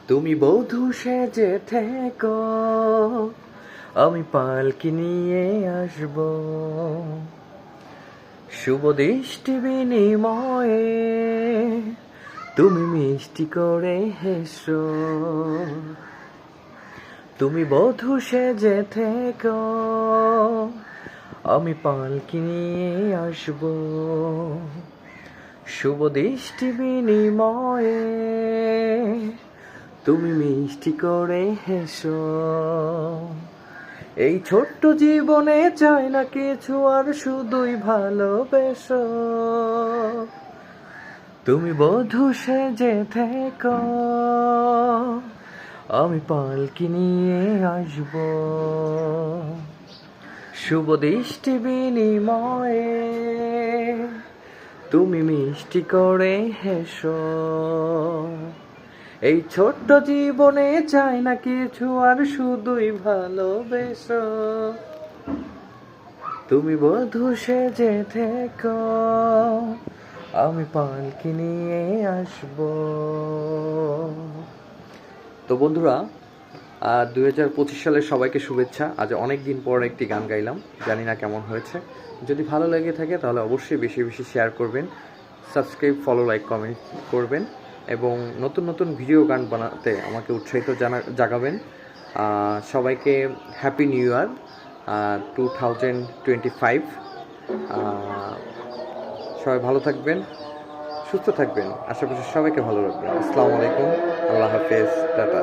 তুমি বধূ সেজে থেকো, আমি পালকি নিয়ে আসব। শুভ দৃষ্টি বিনিময়ে তুমি মিষ্টি করে হেসো। তুমি বধূ সেজে থেকো, আমি পালকি নিয়ে আসব। শুভ দৃষ্টি বিনিময়ে তুমি মিষ্টি করে হেসো। এই ছোট্ট জীবনে চাই না কিছু, আর শুধুই ভালোবেসো। তুমি বধূ সেজে থেকো, আমি পালকি নিয়ে আসব। শুভ দৃষ্টি বিনিময়ে তুমি মিষ্টি করে হেসো। এই ছোট্ট জীবনে চাই না কিছু, আর শুধুই ভালোবেসো। তুমি বধূ সেজে থেকো, আমি পালকি নিয়ে আসব। তো বন্ধুরা, 2025 সালের সবাইকে শুভেচ্ছা। আজ অনেক দিন পর একটি গান গাইলাম, জানি না কেমন হয়েছে। যদি ভালো লেগে থাকে তাহলে অবশ্যই বেশি বেশি শেয়ার করবেন, সাবস্ক্রাইব, ফলো, লাইক, কমেন্ট করবেন এবং নতুন নতুন ভিডিও গান বানাতে আমাকে উৎসাহিত জাগাবেন। সবাইকে হ্যাপি নিউ ইয়ার 2025। সবাই ভালো থাকবেন, সুস্থ থাকবেন, আশেপাশে সবাইকে ভালো রাখবেন। আসসালামু আলাইকুম, আল্লাহ হাফেজ, টাটা।